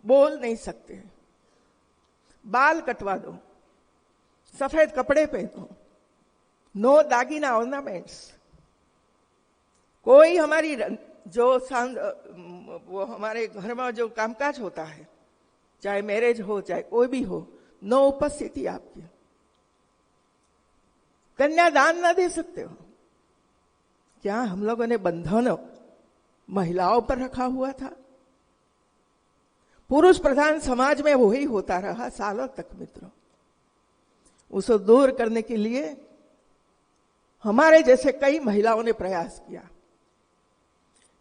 बोल नहीं सकते, बाल कटवा दो, सफेद कपड़े पहनो, नो दागिना ऑर्नामेंट्स। कोई हमारी जो वो हमारे घर में जो कामकाज होता है, चाहे मैरिज हो चाहे कोई भी हो, नो उपस्थिति आपकी। कन्यादान ना दे सकते हो। क्या हम लोगों ने बंधन महिलाओं पर रखा हुआ था? पुरुष प्रधान समाज में वही होता रहा सालों तक मित्रों। उसको दूर करने के लिए हमारे जैसे कई महिलाओं ने प्रयास किया।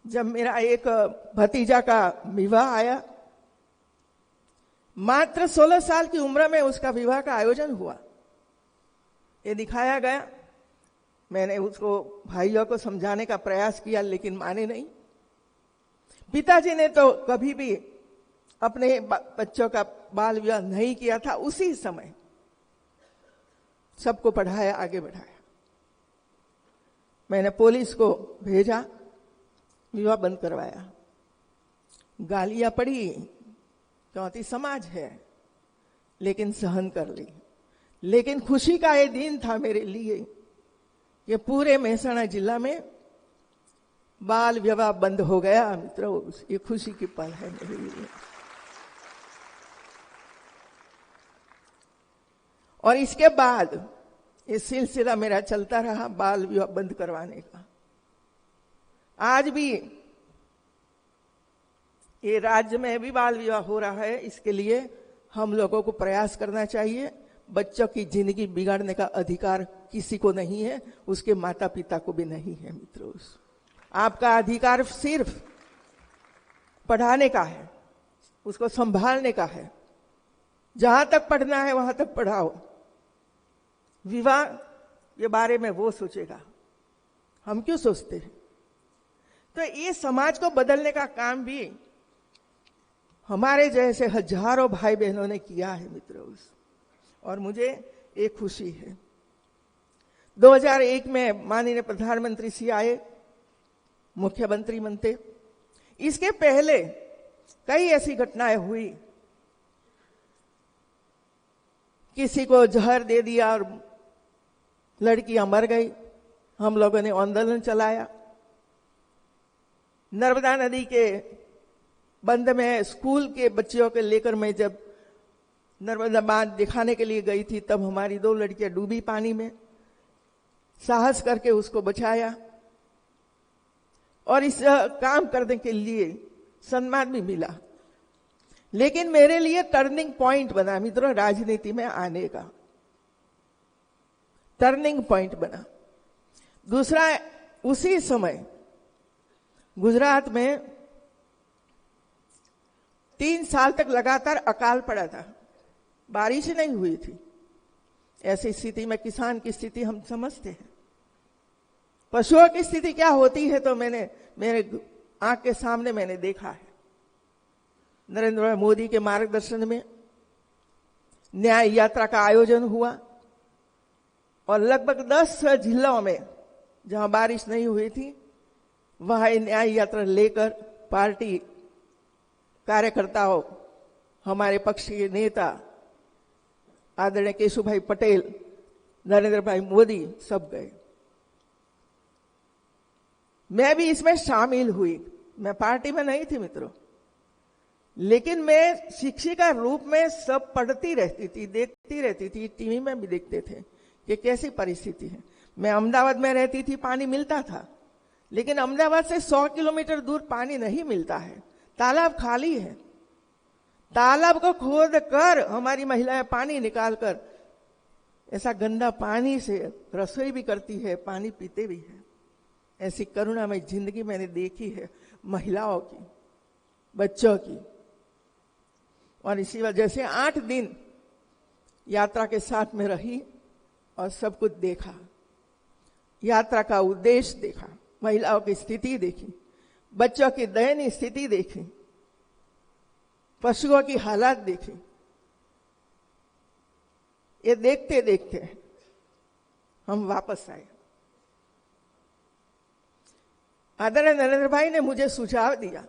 जब मेरा एक भतीजा का विवाह आया, मात्र 16 साल की उम्र में उसका विवाह का आयोजन हुआ। ये दिखाया गया। मैंने उसको भाइयों को समझाने का प्रयास किया, लेकिन माने नहीं। पिताजी ने तो कभी भी अपने बच्चों का बाल विवाह नहीं किया था। उसी समय सबको पढ़ाया, आगे बढ़ाया। मैंने पुलिस को भेजा, विवाह बंद करवाया। गालियां पड़ी, क्योंकि समाज है, लेकिन सहन कर ली। लेकिन खुशी का ये दिन था मेरे लिए कि पूरे मेहसाणा जिला में बाल विवाह बंद हो गया मित्रों। ये खुशी की पल है मेरे लिए। और इसके बाद ये सिलसिला मेरा चलता रहा बाल विवाह बंद करवाने का। आज भी ये राज्य में भी बाल विवाह हो रहा है। इसके लिए हम लोगों को प्रयास करना चाहिए। बच्चों की जिंदगी बिगाड़ने का अधिकार किसी को नहीं है, उसके माता पिता को भी नहीं है मित्रों। आपका अधिकार सिर्फ पढ़ाने का है, उसको संभालने का है। जहां तक पढ़ना है वहां तक पढ़ाओ। विवाह के बारे में वो सोचेगा, हम क्यों सोचते हैं? तो ये समाज को बदलने का काम भी हमारे जैसे हजारों भाई बहनों ने किया है मित्रों। और मुझे एक खुशी है, 2001 में माननीय प्रधानमंत्री जी आए, मुख्यमंत्री बनते। इसके पहले कई ऐसी घटनाएं हुई, किसी को जहर दे दिया और लड़कियां मर गई। हम लोगों ने आंदोलन चलाया। नर्मदा नदी के बंद में स्कूल के बच्चियों को लेकर मैं जब नर्मदा बांध दिखाने के लिए गई थी, तब हमारी 2 लड़कियां डूबी पानी में। साहस करके उसको बचाया और इस काम करने के लिए सम्मान भी मिला। लेकिन मेरे लिए टर्निंग पॉइंट बना मित्रों राजनीति में आने का। टर्निंग पॉइंट बना। दूसरा, उसी समय गुजरात में 3 साल तक लगातार अकाल पड़ा था, बारिश नहीं हुई थी। ऐसी स्थिति में किसान की स्थिति हम समझते हैं। पशुओं की स्थिति क्या होती है तो मैंने मेरे आंख के सामने मैंने देखा है। नरेंद्र मोदी के मार्गदर्शन में न्याय यात्रा का आयोजन हुआ और लगभग 10 जिलों में जहां बारिश नहीं हुई थी, वहां न्याय यात्रा लेकर पार्टी कार्यकर्ताओं, हमारे पक्ष के नेता आदरणीय केशुभाई पटेल, नरेंद्र भाई मोदी सब गए। मैं भी इसमें शामिल हुई। मैं पार्टी में नहीं थी मित्रों, लेकिन मैं शिक्षिका रूप में सब पढ़ती रहती थी, देखती रहती थी। टीवी में भी देखते थे कि कैसी परिस्थिति है। मैं अहमदाबाद में रहती थी, पानी मिलता था, लेकिन अहमदाबाद से 100 किलोमीटर दूर पानी नहीं मिलता है। तालाब खाली है। तालाब को खोद कर हमारी महिलाएं पानी निकालकर ऐसा गंदा पानी से रसोई भी करती है, पानी पीते भी है। ऐसी करुणामय जिंदगी मैंने देखी है महिलाओं की, बच्चों की। और इसी वजह से 8 दिन यात्रा के साथ में रही और सब कुछ देखा। यात्रा का उद्देश्य देखा, महिलाओं की स्थिति देखी, बच्चों की दयनीय स्थिति देखी, पशुओं की हालात देखी। ये देखते देखते हम वापस आए। आदरणीय नरेंद्र भाई ने मुझे सुझाव दिया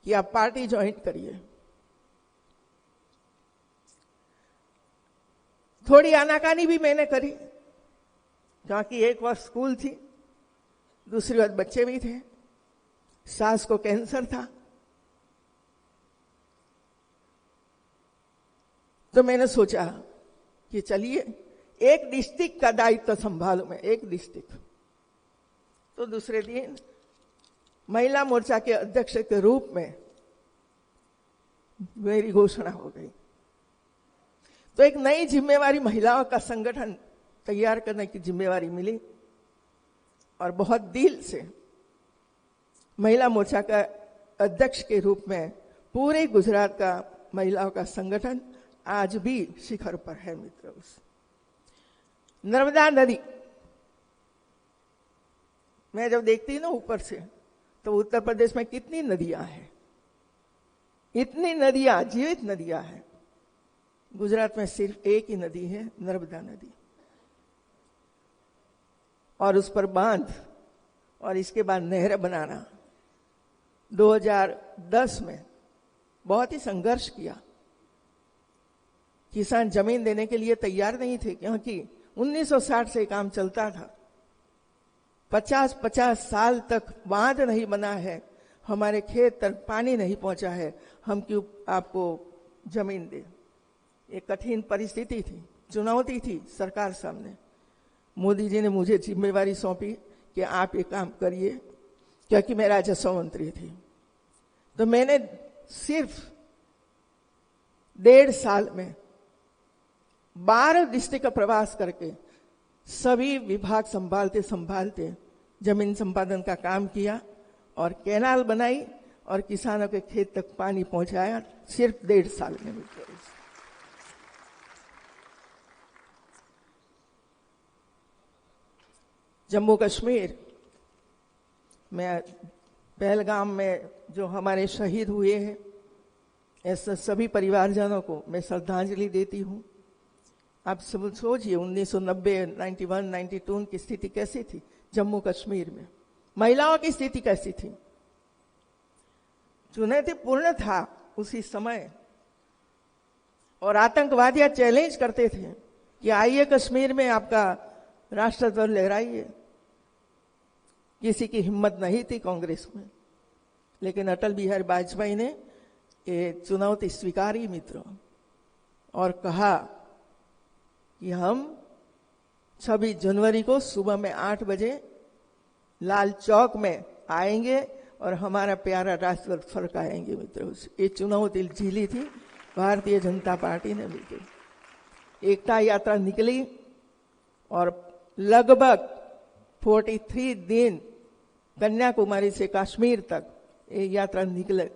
कि आप पार्टी ज्वाइन करिए। थोड़ी आनाकानी भी मैंने करी, क्योंकि एक वक्त स्कूल थी, दूसरी बात बच्चे भी थे, सास को कैंसर था। तो मैंने सोचा कि चलिए एक डिस्ट्रिक्ट का दायित्व संभालूं मैं, एक डिस्ट्रिक्ट। तो दूसरे दिन महिला मोर्चा के अध्यक्ष के रूप में मेरी घोषणा हो गई। तो एक नई जिम्मेवारी, महिलाओं का संगठन तैयार करने की जिम्मेवारी मिली, और बहुत दिल से महिला मोर्चा का अध्यक्ष के रूप में पूरे गुजरात का महिलाओं का संगठन आज भी शिखर पर है मित्रों। नर्मदा नदी मैं जब देखती हूँ ना ऊपर से, तो उत्तर प्रदेश में कितनी नदियां हैं, इतनी नदियां, जीवित नदियां हैं। गुजरात में सिर्फ एक ही नदी है, नर्मदा नदी, और उस पर बांध और इसके बाद नहर बनाना 2010 में बहुत ही संघर्ष किया। किसान जमीन देने के लिए तैयार नहीं थे, क्योंकि 1960 से काम चलता था। 50-50 साल तक बांध नहीं बना है, हमारे खेत तक पानी नहीं पहुंचा है, हम क्यों आपको जमीन दे। एक कठिन परिस्थिति थी, चुनौती थी सरकार सामने। मोदी जी ने मुझे जिम्मेवारी सौंपी कि आप ये काम करिए, क्योंकि मैं राजस्व मंत्री थी। तो मैंने सिर्फ 1.5 साल में 12 डिस्ट्रिक्ट का प्रवास करके सभी विभाग संभालते संभालते जमीन संपादन का काम किया, और कैनाल बनाई और किसानों के खेत तक पानी पहुंचाया, सिर्फ 1.5 साल में। जम्मू कश्मीर में पहलगाम में जो हमारे शहीद हुए हैं, ऐसे सभी परिवारजनों को मैं श्रद्धांजलि देती हूँ। आप सब सोचिए 1990, 91, 92 की स्थिति कैसी थी जम्मू कश्मीर में, महिलाओं की स्थिति कैसी थी। चुनौतीपूर्ण था उसी समय, और आतंकवादियां चैलेंज करते थे कि आइए कश्मीर में आपका राष्ट्रध्वज लहराइए। किसी की हिम्मत नहीं थी कांग्रेस में, लेकिन अटल बिहारी वाजपेयी ने ये चुनौती स्वीकारी मित्रों, और कहा कि हम 26 जनवरी को सुबह में 8 बजे लाल चौक में आएंगे और हमारा प्यारा राष्ट्रध्वज फड़काएंगे मित्रों। ये चुनौती झेली थी भारतीय जनता पार्टी ने मिलकर। एकता यात्रा निकली और लगभग 43 दिन कन्याकुमारी से कश्मीर तक ये यात्रा निकले।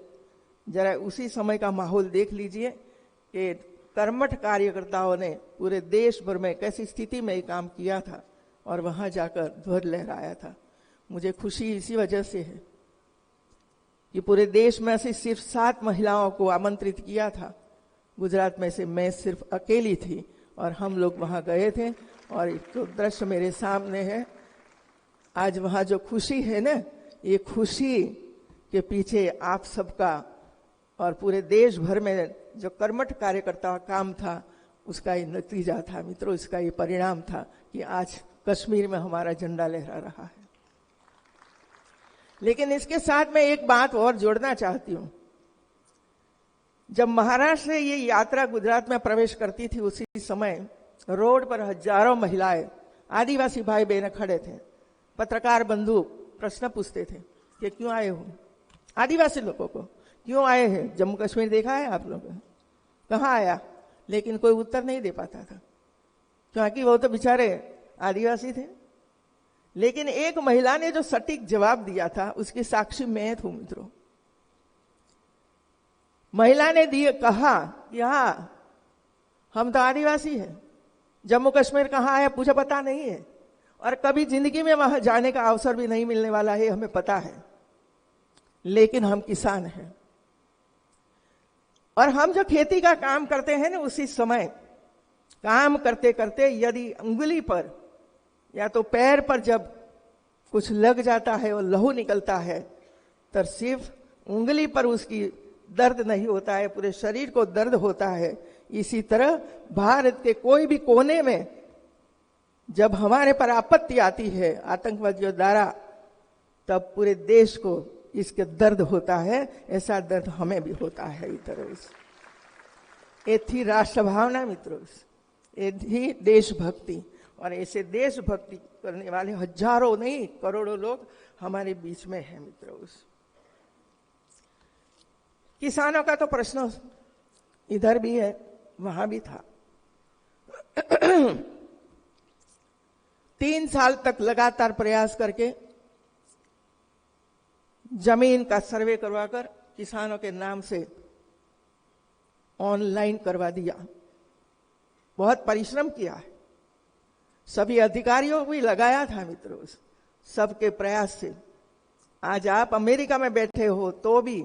जरा उसी समय का माहौल देख लीजिए कि कर्मठ कार्यकर्ताओं ने पूरे देश भर में कैसी स्थिति में काम किया था और वहां जाकर ध्वज लहराया था। मुझे खुशी इसी वजह से है कि पूरे देश में से सिर्फ 7 महिलाओं को आमंत्रित किया था, गुजरात में से मैं सिर्फ अकेली थी, और हम लोग वहां गए थे। और जो दृश्य मेरे सामने है, आज वहां जो खुशी है ना, ये खुशी के पीछे आप सबका और पूरे देश भर में जो कर्मठ कार्यकर्ता काम था, उसका ये नतीजा था मित्रों, इसका ये परिणाम था कि आज कश्मीर में हमारा झंडा लहरा रहा है। लेकिन इसके साथ मैं एक बात और जोड़ना चाहती हूं। जब महाराष्ट्र से ये यात्रा गुजरात में प्रवेश करती थी, उसी समय रोड पर हजारों महिलाएं, आदिवासी भाई बहन खड़े थे। पत्रकार बंधु प्रश्न पूछते थे कि क्यों आए हो, आदिवासी लोगों को क्यों आए हैं, जम्मू कश्मीर देखा है आप लोगों ने, कहाँ आया। लेकिन कोई उत्तर नहीं दे पाता था, क्योंकि वो तो बेचारे आदिवासी थे। लेकिन एक महिला ने जो सटीक जवाब दिया था, उसकी साक्षी मैं हूं मित्रों। महिला ने कहा कि हाँ, हम तो आदिवासी हैं, जम्मू कश्मीर कहाँ है मुझे पता नहीं है, और कभी जिंदगी में वहां जाने का अवसर भी नहीं मिलने वाला है, हमें पता है। लेकिन हम किसान हैं, और हम जो खेती का काम करते हैं ना, उसी समय काम करते करते यदि उंगली पर या तो पैर पर जब कुछ लग जाता है और लहू निकलता है, तो सिर्फ उंगली पर उसकी दर्द नहीं होता है, पूरे शरीर को दर्द होता है। इसी तरह भारत के कोई भी कोने में जब हमारे पर आपत्ति आती है आतंकवादियों द्वारा, तब पूरे देश को इसके दर्द होता है। ऐसा दर्द हमें भी होता है। ये थी राष्ट्र भावना मित्रों, ये थी देशभक्ति। और ऐसे देशभक्ति करने वाले हजारों नहीं करोड़ों लोग हमारे बीच में हैं मित्रों। किसानों का तो प्रश्न इधर भी है, वहां भी था। 3 साल तक लगातार प्रयास करके जमीन का सर्वे करवाकर किसानों के नाम से ऑनलाइन करवा दिया। बहुत परिश्रम किया है, सभी अधिकारियों को भी लगाया था मित्रों, सबके प्रयास से। आज आप अमेरिका में बैठे हो तो भी